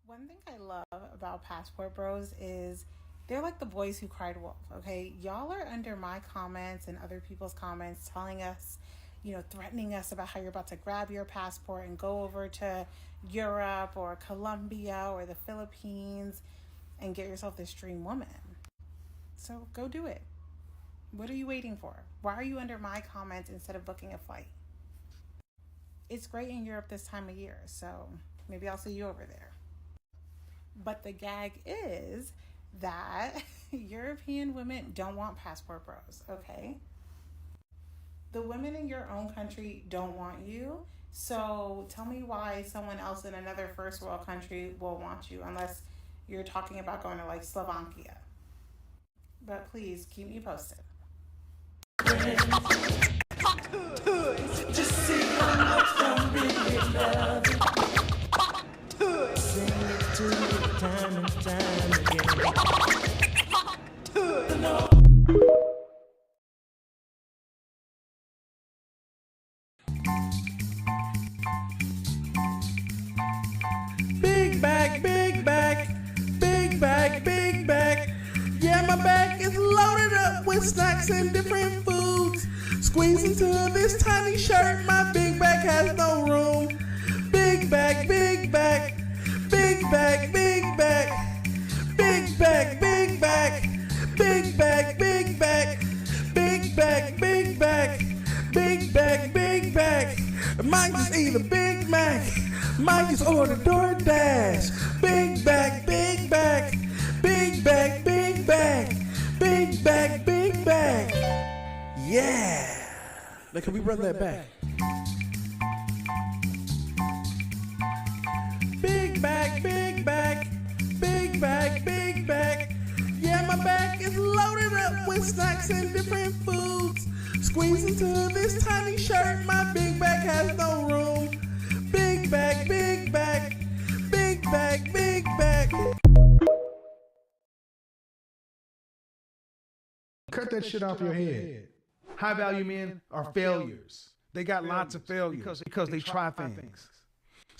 One thing I love about Passport Bros is they're like the boys who cried wolf, okay? Y'all are under my comments and other people's comments telling us, threatening us about how you're about to grab your passport and go over to Europe or Colombia or the Philippines and get yourself this dream woman. So go do it. What are you waiting for? Why are you under my comments instead of booking a flight? It's great in Europe this time of year, so maybe I'll see you over there. But the gag is that European women don't want passport bros, okay? The women in your own country don't want you. So tell me why someone else in another first world country will want you, unless you're talking about going to like Slovakia. But please keep me posted. Just see how much I really love it. Sing it to you time and time again. Big back, big back, big back, big back. Yeah, my back is loaded up with snacks and different foods. Squeeze into this tiny shirt, my big back has no room. Big back, big back, big back, big back, big back, big back, big back, big back, big back, big back, big back, big back. Might just eat a Big Mac, might just order DoorDash. Big back, big back, big back, big back, big back, big back. Yeah. Now can we run that back? Big back, big back, big back, big back. Yeah, my back is loaded up with snacks and different foods. Squeeze into this tiny shirt, my big back has no room. Big back, big back, big back, big back. Cut that shit off your head. High value men are failures. They got lots of failures because they try things.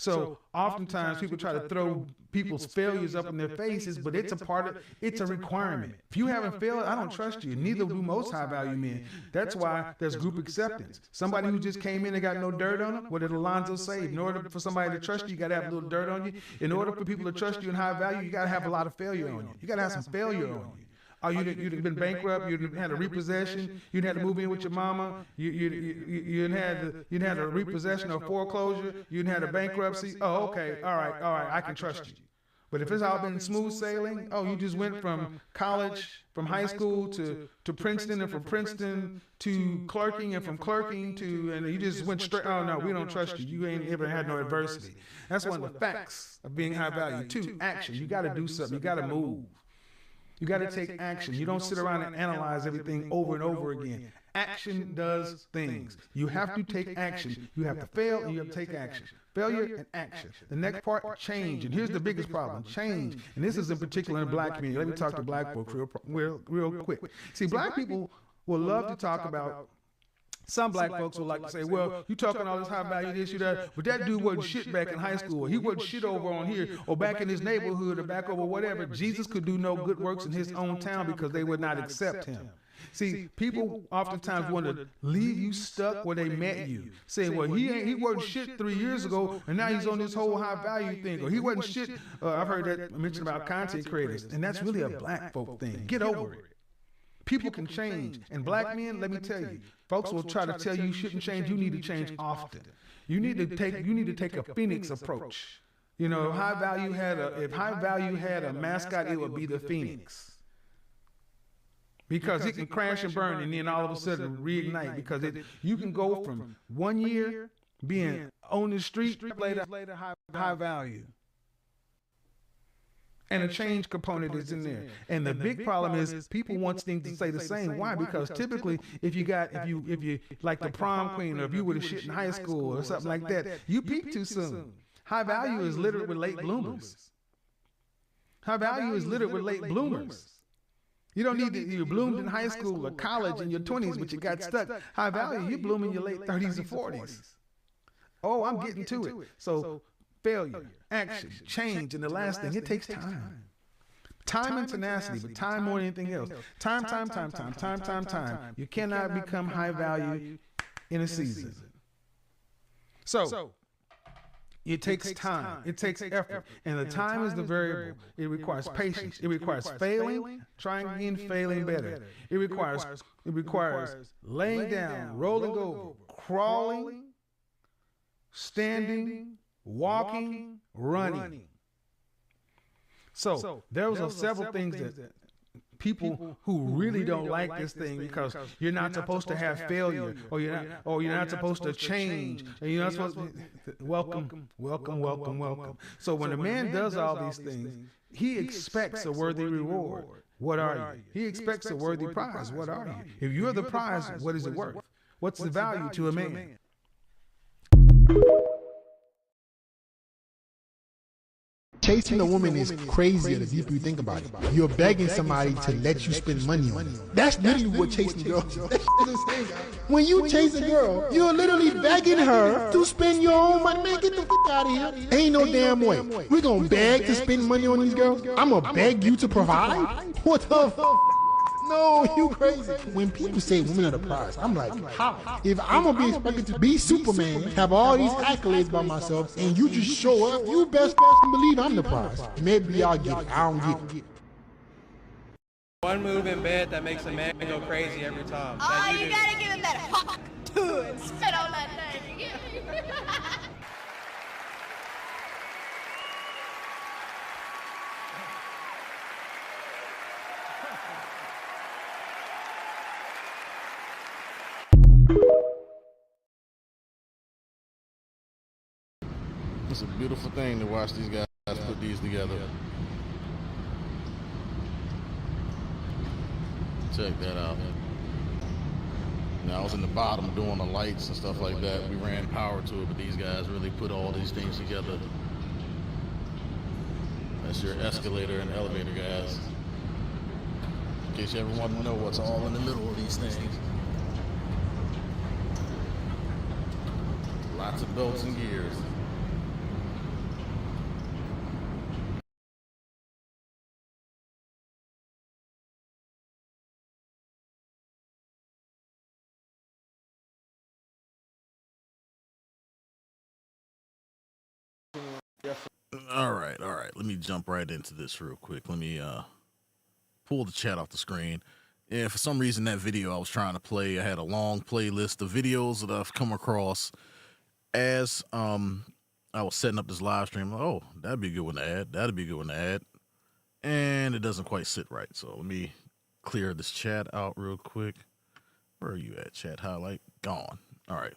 So oftentimes people try to throw people's failures up in their faces, but it's a requirement. If you haven't failed, I don't trust you. Neither do most high value men. That's why there's group acceptance. Somebody who just came in and got no dirt on them, what did Alonzo say? In order for somebody to trust you, you got to have a little dirt on you. In order for people to trust you in high value, you got to have a lot of failure on you. You got to have some failure on you. Oh, you'd been bankrupt. You'd had a repossession. You'd had to move in with your mama. You'd had a repossession or foreclosure. You'd had a bankruptcy. Oh, okay, all right. I can trust you. But if it's all been smooth sailing, oh, you just went from college, from high school to Princeton, and from Princeton to clerking, and from clerking to, and you just went straight. Oh no, we don't trust you. You ain't ever had no adversity. That's one of the facts of being high value. 2, action. You got to do something. You got to move. You got to take action. You don't sit around and analyze everything over and over again. Action does things. You have to take action. You have to fail and you have to take action. Failure and action. The next part, change. And here's the biggest problem, change. And this is in particular in the black community. Let me talk to black folks real quick. See, black people will love to talk about. Some black folks will like to say, well, you talking all this high value, this, you that, but that dude wasn't shit back in high school. He wasn't shit over on here or back in his neighborhood or back over whatever. Jesus could do no good works in his own town because they would not accept him. See, people oftentimes want to leave you stuck where they met you, saying, well, he wasn't shit 3 years ago, and now he's on this whole high value thing, or he wasn't shit. I've heard that mentioned about content creators, and that's really a black folk thing. Get over it. People can change. And black men, let me tell you, folks will try to tell you shouldn't change. You need to change often. You need to take a phoenix approach. You know, if high value had a mascot, it would be the phoenix. Because it can crash and burn and then all of a sudden reignite. Because you can go from 1 year being on the street, later high value. And a change component is in there. And the big problem is people want things to stay the same. Why? Because typically if you like the prom queen, or if you were the shit in high school or something like that, you peak too soon. High value is littered with late bloomers. High value is littered with late bloomers. You don't need to, you bloomed in high school or college in your 20s, but you got stuck. High value, you bloom in your late 30s or 40s. Oh, I'm getting to it. So failure, action, change, and the last thing, it takes time. Time and tenacity, but time more than anything else. Time. You cannot become high value in a season. So it takes time. It takes effort. And the time is the variable. It requires patience. It requires failing, trying again, failing better. It requires laying down, rolling over, crawling, standing, walking, running. So there was several things that people who really don't like this thing, because you're not supposed to have failure, or you're not supposed to change, and you're not supposed to welcome. So when a man does all these things, he expects a worthy reward. What are you? He expects a worthy prize. What are you? If you're the prize, what is it worth? What's the value to a man? Chasing a woman is crazier the deeper you think about it. You're begging somebody to let you spend money on you. That's literally what chasing girls is. When you chase a girl, you're literally begging her to spend your own money. Man, get the fuck out of here. Ain't no damn way. We're gonna beg to spend money on these girls? I'm gonna beg you to provide? What the fuck? No, you crazy. When people say women are the prize, I'm like, how? If I'm gonna be expected to be Superman, have all these accolades by myself, and you just show up, you best believe I'm the prize. Maybe I'll get it. I don't get it. One move in bed that makes a man go crazy every time. Oh, you gotta give him that hawk to it. Spit on that thing. It's a beautiful thing to watch these guys put these together. Check that out. Now I was in the bottom doing the lights and stuff like that. We ran power to it, but these guys really put all these things together. That's your escalator and elevator, guys. In case you ever want to know what's all in the middle of these things. Lots of belts and gears. All right. Let me jump right into this real quick. Let me pull the chat off the screen. And for some reason, that video I was trying to play, I had a long playlist of videos that I've come across as I was setting up this live stream. Oh, that'd be a good one to add. That'd be a good one to add. And it doesn't quite sit right. So let me clear this chat out real quick. Where are you at, chat highlight? Gone. All right.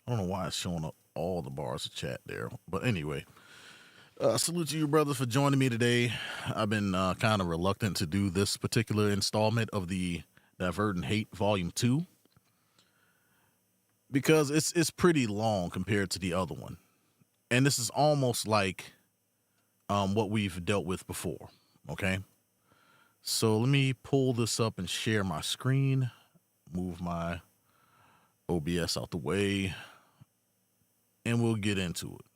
I don't know why it's showing up all the bars of chat there. But anyway, salute to you, brothers, for joining me today. I've been kind of reluctant to do this particular installment of the Diverting Hate Volume 2 because it's pretty long compared to the other one. And this is almost like what we've dealt with before, okay? So let me pull this up and share my screen, move my OBS out the way, and we'll get into it.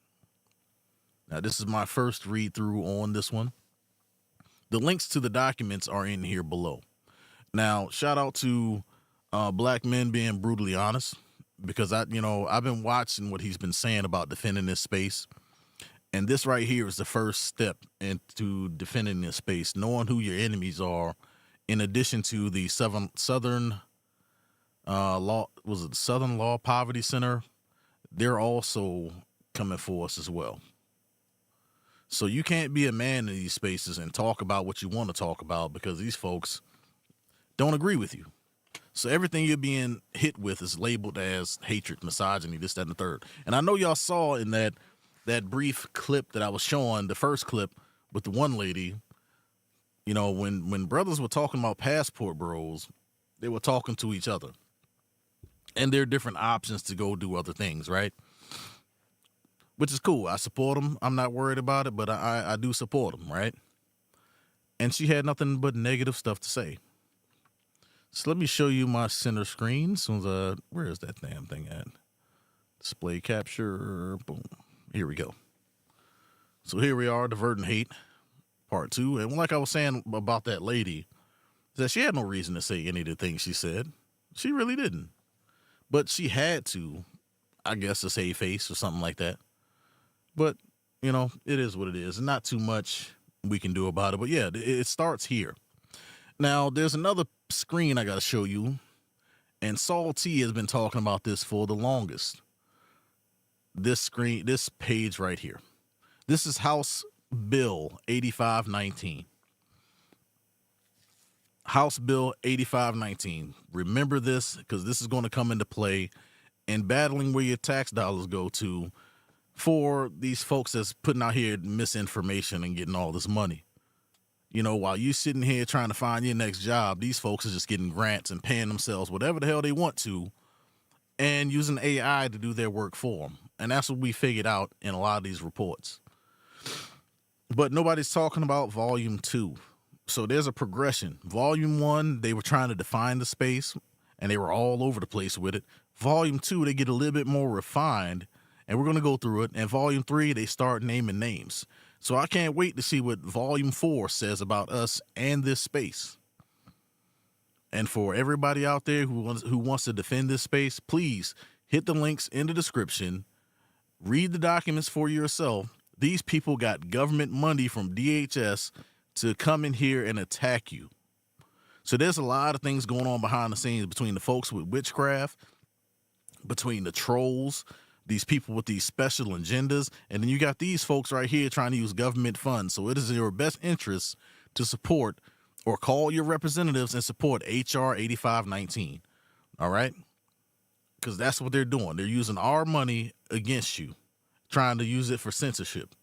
Now, this is my first read through on this one. The links to the documents are in here below. Now, shout out to Black Men being brutally honest, because I've been watching what he's been saying about defending this space. And this right here is the first step into defending this space, knowing who your enemies are, in addition to the Southern Law Poverty Center. They're also coming for us as well. So you can't be a man in these spaces and talk about what you want to talk about because these folks don't agree with you. So everything you're being hit with is labeled as hatred, misogyny, this, that, and the third. And I know y'all saw in that brief clip that I was showing, the first clip with the one lady, when brothers were talking about passport bros, they were talking to each other. And there are different options to go do other things, right? Which is cool. I support them. I'm not worried about it, but I do support them, right? And she had nothing but negative stuff to say. So let me show you my center screen. As soon as where is that damn thing at? Display capture. Boom. Here we go. So here we are, Diverting Hate, part 2. And like I was saying about that lady, that she had no reason to say any of the things she said. She really didn't. But she had to, I guess, to save face or something like that. But, you know, it is what it is. Not too much we can do about it. But yeah, it starts here. Now, there's another screen I got to show you. And Saul T has been talking about this for the longest. This page right here. This is House Bill 8519. House Bill 8519. Remember this, because this is going to come into play in battling where your tax dollars go to for these folks that's putting out here misinformation and getting all this money. You know, while you sitting here trying to find your next job, these folks are just getting grants and paying themselves whatever the hell they want to and using AI to do their work for them. And that's what we figured out in a lot of these reports. But nobody's talking about volume 2. So there's a progression. Volume 1, they were trying to define the space and they were all over the place with it. Volume 2, they get a little bit more refined and we're going to go through it. And volume 3, they start naming names. So I can't wait to see what volume 4 says about us and this space. And for everybody out there who wants to defend this space, please hit the links in the description. Read the documents for yourself. These people got government money from DHS to come in here and attack you. So there's a lot of things going on behind the scenes between the folks with witchcraft, between the trolls, these people with these special agendas, and then you got these folks right here trying to use government funds. So it is in your best interest to support or call your representatives and support HR 8519. All right? Because that's what they're doing. They're using our money against you, trying to use it for censorship.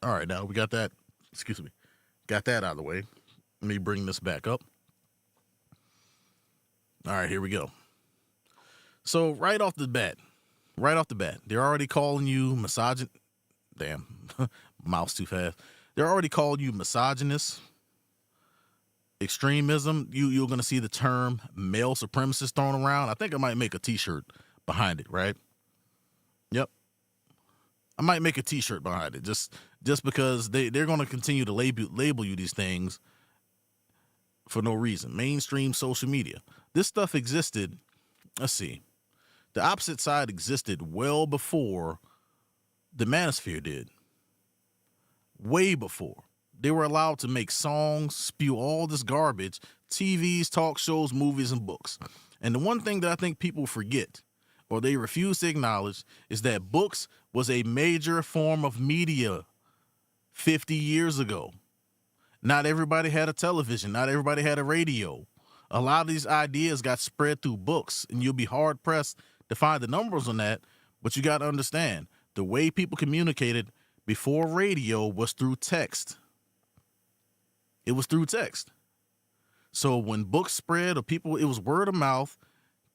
All right, now we got that. Excuse me. Got that out of the way. Let me bring this back up. All right, here we go. So right off the bat, they're already calling you misogynist. Damn, mouse too fast. They're already calling you misogynist, extremism. You're going to see the term male supremacist thrown around. I think I might make a t-shirt behind it, right? Yep. I might make a t-shirt behind it just because they're going to continue to label you these things for no reason. Mainstream social media. This stuff existed. Let's see. The opposite side existed well before the manosphere did. Way before. They were allowed to make songs, spew all this garbage, TVs, talk shows, movies, and books. And the one thing that I think people forget, or they refuse to acknowledge, is that books was a major form of media 50 years ago. Not everybody had a television. Not everybody had a radio. A lot of these ideas got spread through books, and you'll be hard-pressed to find the numbers on that, but you got to understand, the way people communicated before radio was through text. It was through text. So when books spread, or people, it was word of mouth.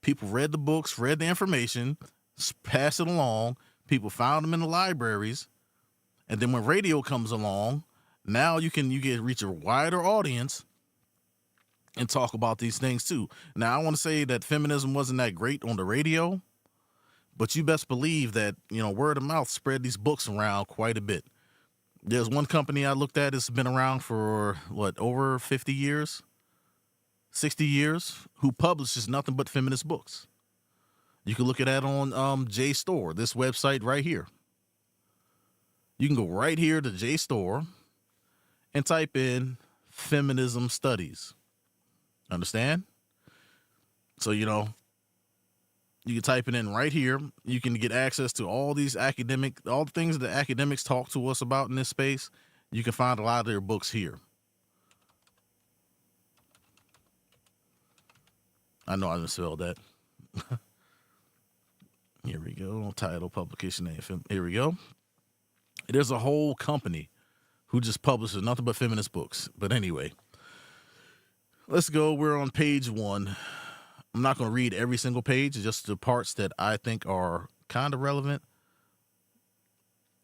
People read the books, read the information, passed it along. People found them in the libraries. And then when radio comes along, now you can reach a wider audience and talk about these things too. Now, I want to say that feminism wasn't that great on the radio, but you best believe that, word of mouth spread these books around quite a bit. There's one company I looked at that's been around for, over 50 years, 60 years, who publishes nothing but feminist books. You can look at that on JSTOR, this website right here. You can go right here to JSTOR and type in feminism studies. Understand? So, you can type it in right here. You can get access to all the things that academics talk to us about in this space. You can find a lot of their books here. I know I misspelled that. Here we go. Title, publication name. Here we go. There's a whole company who just publishes nothing but feminist books. But anyway, let's go. We're on page 1. I'm not going to read every single page, just the parts that I think are kind of relevant.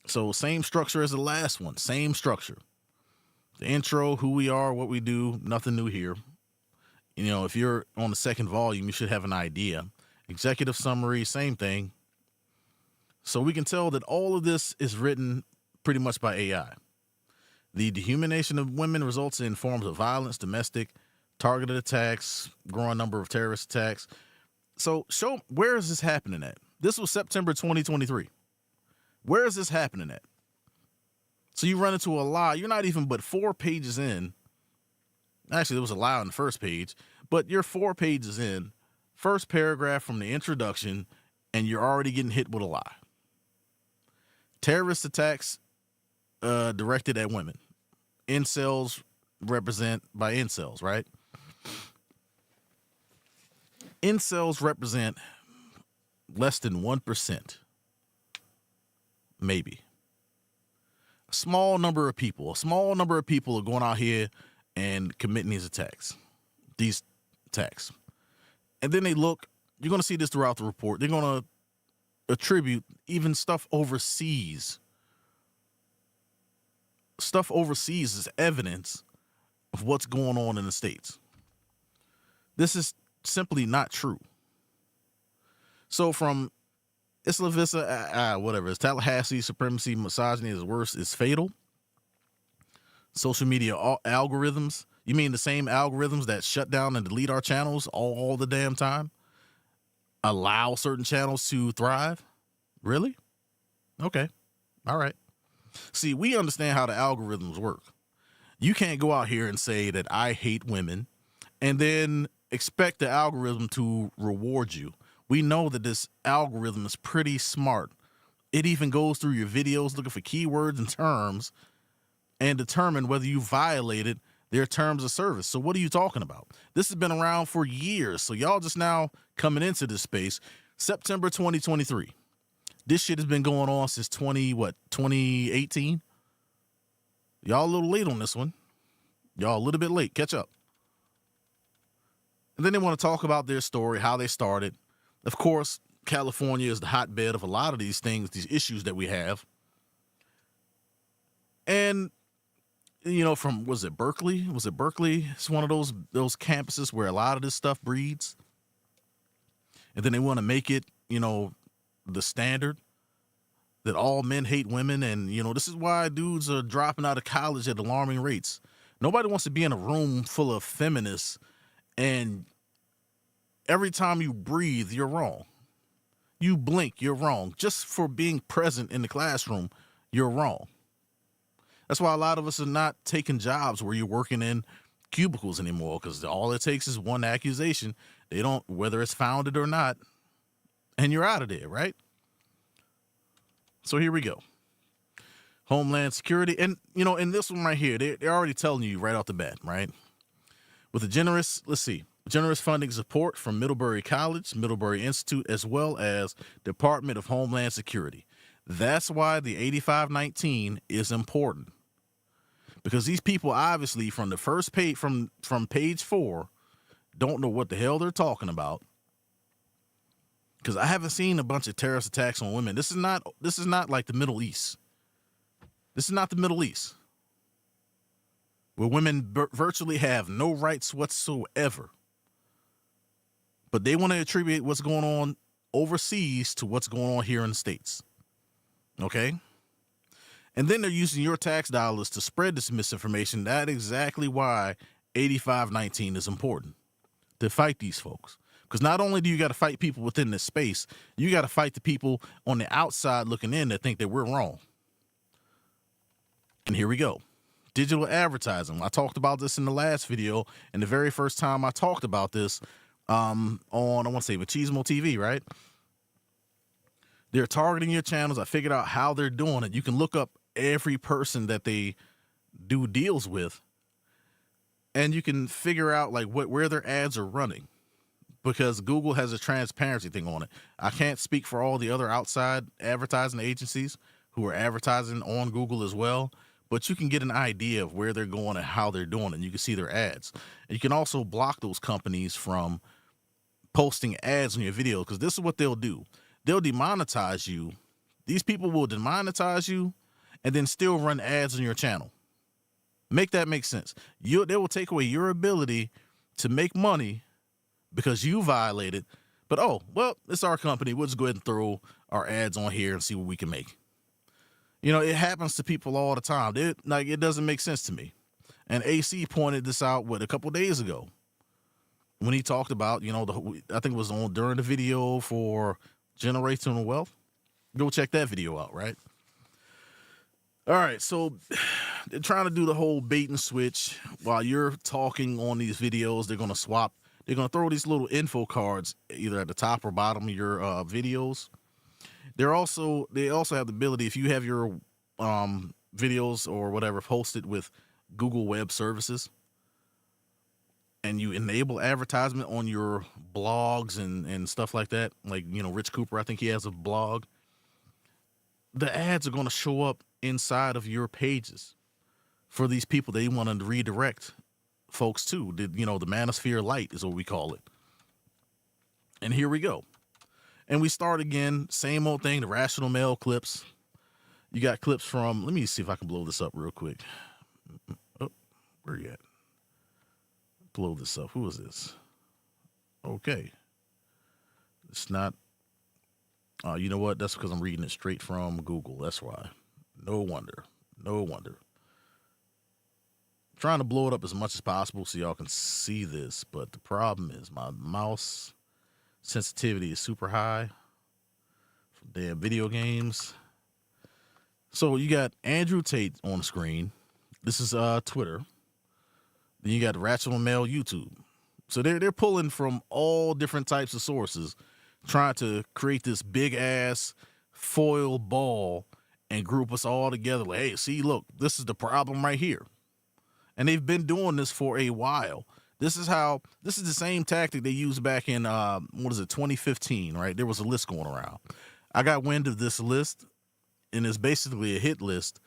So same structure as the last one. Same structure. The intro, who we are, what we do, nothing new here. If you're on the second volume, you should have an idea. Executive summary, same thing. So we can tell that all of this is written pretty much by AI. The dehumanization of women results in forms of violence, domestic, targeted attacks, growing number of terrorist attacks. So where is this happening at? This was September 2023. Where is this happening at? So you run into a lie. You're not even but 4 pages in. Actually, there was a lie on the first page, but you're 4 pages in, first paragraph from the introduction, and you're already getting hit with a lie. Terrorist attacks directed at women. Incels represent by incels, right? Incels represent less than 1%. Maybe. A small number of people are going out here and committing these attacks. And then you're going to see this throughout the report. They're going to attribute even stuff overseas as evidence of what's going on in the States. This is simply not true. So from Isla Vista, whatever, it's Tallahassee, supremacy, misogyny is worse, is fatal. Social media algorithms. You mean the same algorithms that shut down and delete our channels all the damn time? Allow certain channels to thrive? Really? Okay. All right. See, we understand how the algorithms work. You can't go out here and say that I hate women and then expect the algorithm to reward you. We know that this algorithm is pretty smart. It even goes through your videos looking for keywords and terms and determine whether you violated their terms of service. So what are you talking about? This has been around for years. So y'all just now coming into this space. September 2023. This shit has been going on since 2018? Y'all a little late on this one. Y'all a little bit late. Catch up. And then they want to talk about their story, how they started. Of course, California is the hotbed of a lot of these things, these issues that we have. And, you know, was it Berkeley? It's one of those campuses where a lot of this stuff breeds. And then they want to make it, the standard that all men hate women. And, this is why dudes are dropping out of college at alarming rates. Nobody wants to be in a room full of feminists and every time you breathe, you're wrong. You blink, you're wrong. Just for being present in the classroom, you're wrong. That's why a lot of us are not taking jobs where you're working in cubicles anymore, because all it takes is one accusation. They don't, whether it's founded or not, and you're out of there, right? So here we go. Homeland Security. And, in this one right here, they're already telling you right off the bat, right? With a generous funding support from Middlebury College, Middlebury Institute, as well as Department of Homeland Security. That's why the 8519 is important. Because these people obviously from the first page, from page 4, don't know what the hell they're talking about. Because I haven't seen a bunch of terrorist attacks on women. This is not like the Middle East. This is not the Middle East, where women virtually have no rights whatsoever. But they want to attribute what's going on overseas to what's going on here in the States. Okay? And then they're using your tax dollars to spread this misinformation. That's exactly why 8519 is important, to fight these folks. Because not only do you got to fight people within this space, you got to fight the people on the outside looking in that think that we're wrong. And here we go. Digital advertising. I talked about this in the last video, and the very first time I talked about this on, I want to say, Machismo TV, right? They're targeting your channels. I figured out how they're doing it. You can look up every person that they do deals with, and you can figure out like where their ads are running, because Google has a transparency thing on it. I can't speak for all the other outside advertising agencies who are advertising on Google as well, but you can get an idea of where they're going and how they're doing it, and you can see their ads. And you can also block those companies from posting ads on your video, because this is what they'll do. They'll demonetize you. These people will demonetize you and then still run ads on your channel. Make that make sense. They will take away your ability to make money because you violated. But, it's our company. We'll just go ahead and throw our ads on here and see what we can make. You know, it happens to people all the time. It doesn't make sense to me. And AC pointed this out, a couple days ago when he talked about, you know, I think it was during the video for generational wealth. Go check that video out, right? All right, so they're trying to do the whole bait and switch. While you're talking on these videos, they're going to swap. They're going to throw these little info cards either at the top or bottom of your videos. They also have the ability, if you have your videos or whatever posted with Google Web Services and you enable advertisement on your blogs and stuff like that, like, you know, Rich Cooper, I think he has a blog, the ads are going to show up inside of your pages for these people they want to redirect folks to. The Manosphere Light is what we call it. And here we go. And we start again, same old thing, the Rational Male clips. You got clips from, let me see if I can blow this up real quick. Oh, where you at? Blow this up. Who is this? Okay. It's not, you know what? That's because I'm reading it straight from Google. That's why. No wonder. Trying to blow it up as much as possible so y'all can see this, but the problem is my mouse sensitivity is super high from damn video games. So you got Andrew Tate on the screen. This is Twitter. Then you got Rational Male YouTube. So they're pulling from all different types of sources, trying to create this big ass foil ball and group us all together. Like, hey, see, look, this is the problem right here. And they've been doing this for a while. This is the same tactic they used back in, 2015, right? There was a list going around. I got wind of this list, and it's basically a hit list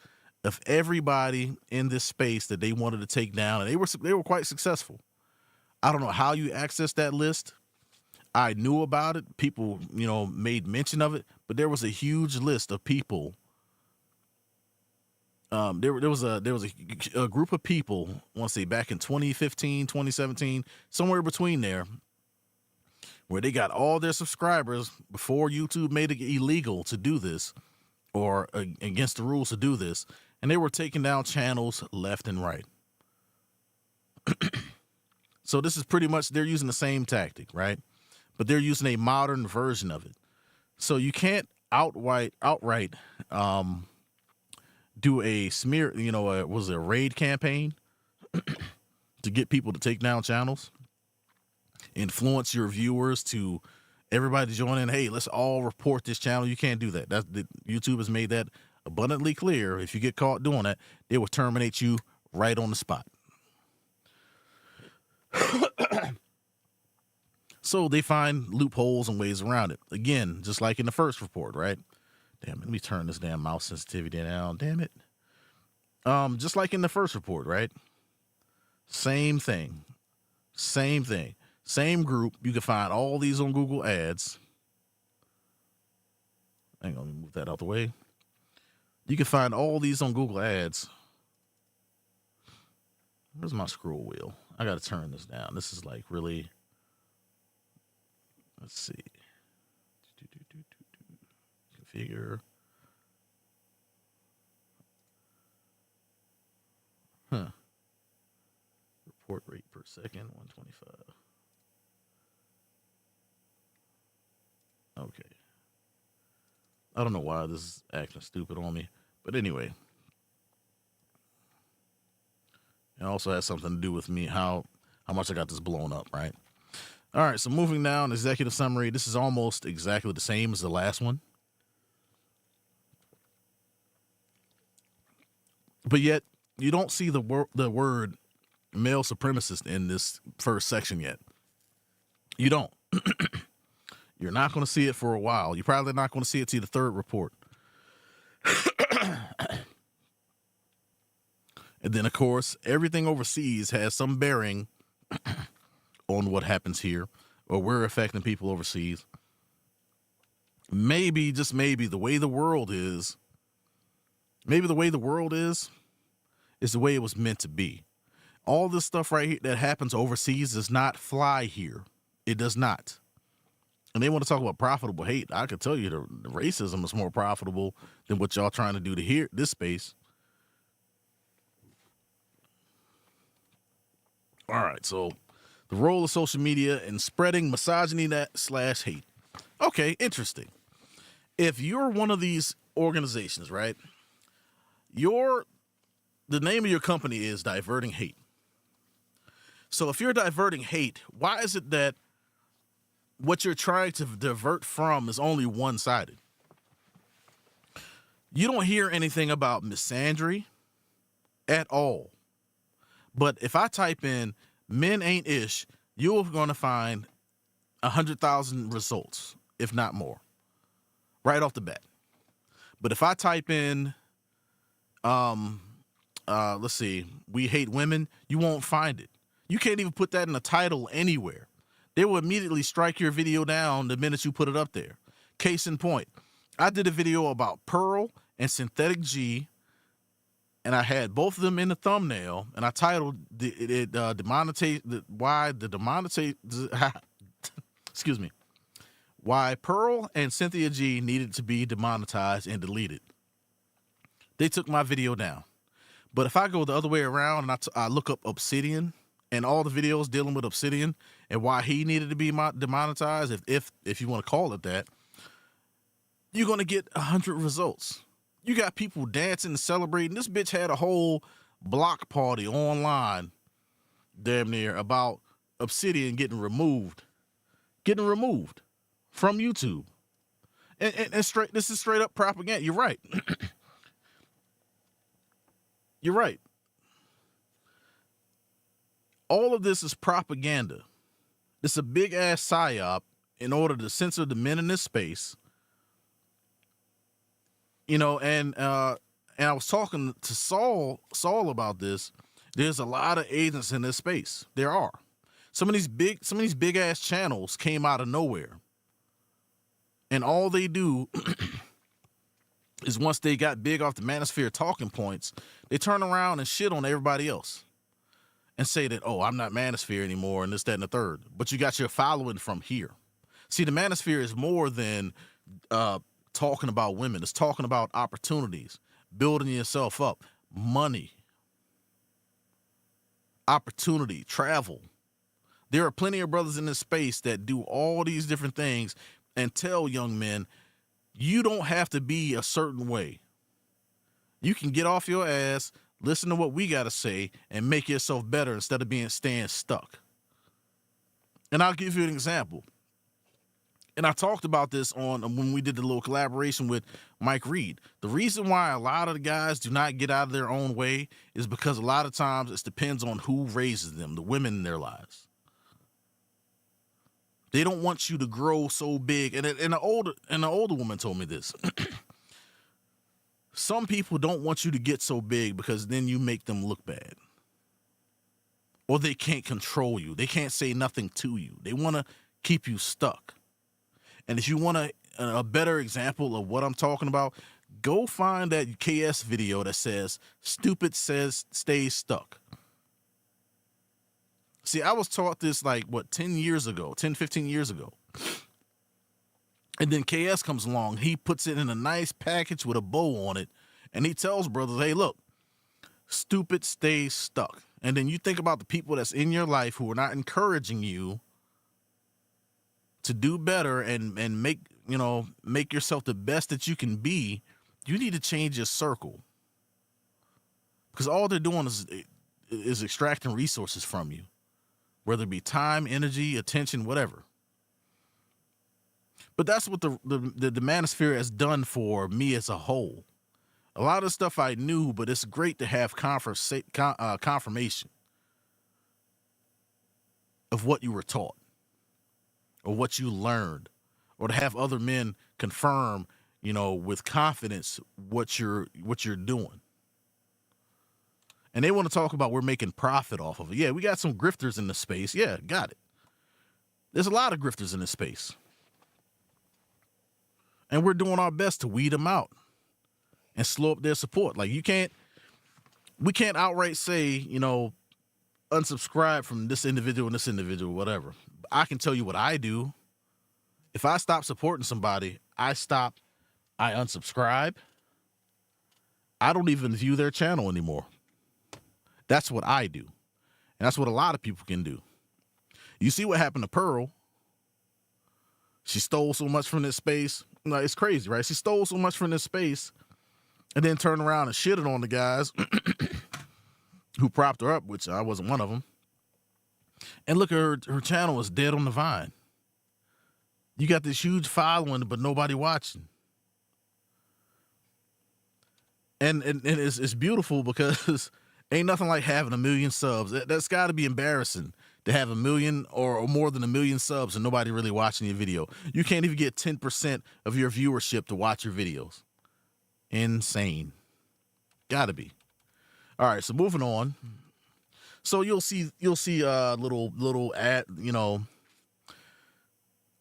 of everybody in this space that they wanted to take down, and they were quite successful. I don't know how you access that list. I knew about it. People, you know, made mention of it, but there was a huge list of people. There was a group of people, I want to say back in 2015, 2017, somewhere between there, where they got all their subscribers before YouTube made it illegal to do this or against the rules to do this. And they were taking down channels left and right. So this is pretty much, they're using the same tactic, right? But they're using a modern version of it. So you can't outright do a smear, was it a raid campaign to get people to take down channels, influence your viewers to everybody join in. Hey, let's all report this channel. You can't do that. YouTube has made that abundantly clear. If you get caught doing that, they will terminate you right on the spot. So they find loopholes and ways around it. Again, just like in the first report, right? Damn it, let me turn this damn mouse sensitivity down. Damn it. Just like in the first report, right? Same thing. Same group. You can find all these on Google Ads. Hang on, let me move that out the way. You can find all these on Google Ads. Where's my scroll wheel? I got to turn this down. This is like really, let's see. Configure. Report rate per second, 125. Okay. I don't know why this is acting stupid on me, but anyway. It also has something to do with me, how much I got this blown up, right? All right, so moving down, executive summary. This is almost exactly the same as the last one. But yet, you don't see the word male supremacist in this first section yet. You don't. You're not going to see it for a while. You're probably not going to see it till the third report. And then, of course, everything overseas has some bearing on what happens here, or we're affecting people overseas. Maybe, just maybe, the way the world is, is the way it was meant to be. All this stuff right here that happens overseas does not fly here. It does not. and they want to talk about profitable hate. I could tell you the racism is more profitable than what y'all trying to do to hear this space. All right, so the role of social media in spreading misogyny / hate. Okay, interesting. If you're one of these organizations, right? The name of your company is Diverting Hate. So if you're diverting hate, why is it that what you're trying to divert from is only one-sided? You don't hear anything about misandry at all. But if I type in men ain't ish, you're going to find 100,000 results, if not more, right off the bat. But if I type in, let's see, we hate women, you won't find it. You can't even put that in the title anywhere. They will immediately strike your video down the minute you put it up there. Case in point, I did a video about Pearl and Synthetic G, and I had both of them in the thumbnail, and I titled why Pearl and Cynthia G needed to be demonetized and deleted. They took my video down. But if I go the other way around and I look up Obsidian and all the videos dealing with Obsidian and why he needed to be demonetized, if you want to call it that, you're going to get 100 results. You got people dancing and celebrating. This bitch had a whole block party online, damn near, about Obsidian getting removed from YouTube. And this is straight up propaganda. You're right. You're right. All of this is propaganda. It's a big ass psyop in order to censor the men in this space. You know, and I was talking to Saul about this. There's a lot of agents in this space. There are. Some of these big ass channels came out of nowhere. And all they do is once they got big off the manosphere talking points, they turn around and shit on everybody else and say that, oh, I'm not manosphere anymore and this, that, and the third. But you got your following from here. See, the manosphere is more than talking about women. It's talking about opportunities, building yourself up, money, opportunity, travel. There are plenty of brothers in this space that do all these different things and tell young men, you don't have to be a certain way. You can get off your ass, listen to what we got to say, and make yourself better instead of staying stuck. And I'll give you an example. And I talked about this when we did the little collaboration with Mike Reed. The reason why a lot of the guys do not get out of their own way is because a lot of times it depends on who raises them, the women in their lives. They don't want you to grow so big. And an older woman told me this. Some people don't want you to get so big because then you make them look bad. Or they can't control you. They can't say nothing to you. They want to keep you stuck. And if you want a better example of what I'm talking about, go find that KS video that says, stupid says stays stuck. See, I was taught this 10 years ago, 10, 15 years ago. And then KS comes along. He puts it in a nice package with a bow on it. And he tells brothers, hey, look, stupid stays stuck. And then you think about the people that's in your life who are not encouraging you to do better and make yourself the best that you can be. You need to change your circle. Because all they're doing is extracting resources from you. Whether it be time, energy, attention, whatever. But that's what the manosphere has done for me as a whole. A lot of stuff I knew, but it's great to have confirmation of what you were taught or what you learned, or to have other men confirm, with confidence what you're doing. And they want to talk about we're making profit off of it. Yeah, we got some grifters in the space. Yeah, got it. There's a lot of grifters in this space. And we're doing our best to weed them out and slow up their support. We can't outright say, unsubscribe from this individual and this individual, whatever. I can tell you what I do. If I stop supporting somebody, I unsubscribe. I don't even view their channel anymore. That's what I do. And that's what a lot of people can do. You see what happened to Pearl. She stole so much from this space. Like, it's crazy, right? She stole so much from this space and then turned around and shitted on the guys who propped her up, which I wasn't one of them. And look, her channel is dead on the vine. You got this huge following, but nobody watching. And it's beautiful because ain't nothing like having 1 million subs. That's got to be embarrassing to have 1 million or more than 1 million subs and nobody really watching your video. You can't even get 10% of your viewership to watch your videos. Insane. Gotta be. All right, so moving on. So you'll see little ad,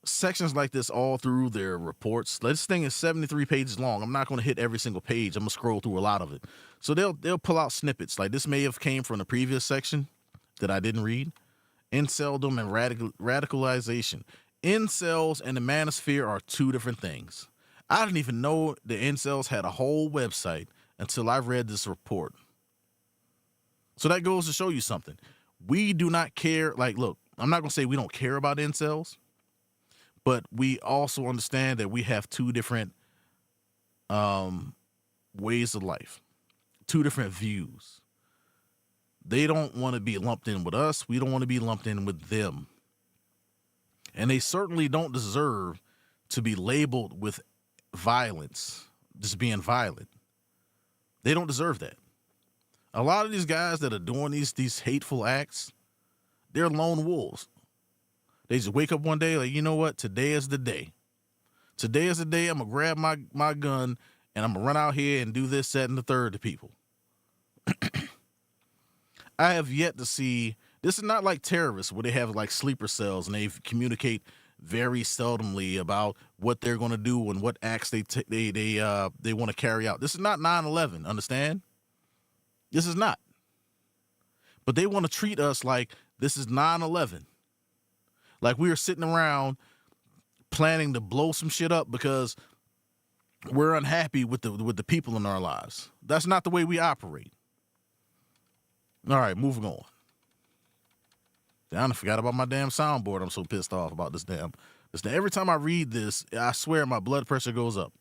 sections like this all through their reports. This thing is 73 pages long. I'm not going to hit every single page. I'm going to scroll through a lot of it. So they'll pull out snippets. Like this may have came from the previous section that I didn't read. Inceldom and radicalization. Incels and the manosphere are two different things. I didn't even know the incels had a whole website until I read this report. So that goes to show you something. We do not care. Like, look, I'm not going to say we don't care about incels, but we also understand that we have two different ways of life, two different views. They don't want to be lumped in with us. We don't want to be lumped in with them. And they certainly don't deserve to be labeled with violence, just being violent. They don't deserve that. A lot of these guys that are doing these hateful acts, they're lone wolves. They just wake up one day like, you know what? Today is the day. Today is the day I'm going to grab my gun and I'm going to run out here and do this, that, and the third to people. I have yet to see, this is not like terrorists where they have like sleeper cells and they communicate very seldomly about what they're going to do and what acts they want to carry out. This is not 9/11, understand? This is not. But they want to treat us like this is 9/11. Like we are sitting around planning to blow some shit up because we're unhappy with the people in our lives. That's not the way we operate. All right, moving on. Damn, I forgot about my damn soundboard. I'm so pissed off about this damn. Every time I read this, I swear my blood pressure goes up.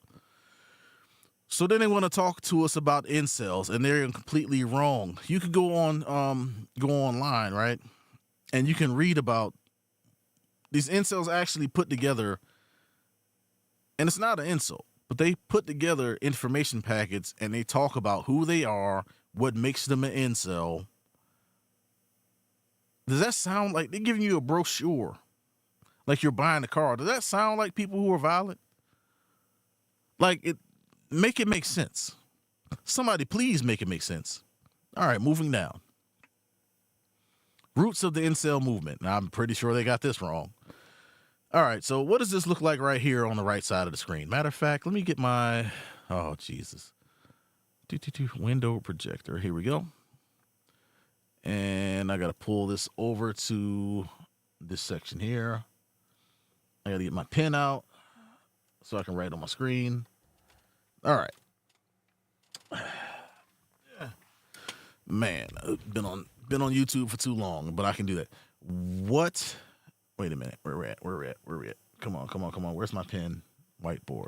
So then they want to talk to us about incels, and they're completely wrong. You could go online, right? And you can read about these incels actually put together, and it's not an insult, but they put together information packets and they talk about who they are, what makes them an incel. Does that sound like they're giving you a brochure? Like you're buying a car. Does that sound like people who are violent? Like make it make sense. Somebody please make it make sense. All right, moving down. Roots of the incel movement. Now, I'm pretty sure they got this wrong. All right, so what does this look like right here on the right side of the screen? Matter of fact, let me get my, oh, Jesus. Window projector. Here we go. And I got to pull this over to this section here. I got to get my pen out so I can write on my screen. All right. Man, I've been on YouTube for too long, but I can do that. What? Wait a minute. Where we at? Come on. Where's my pen? Whiteboard.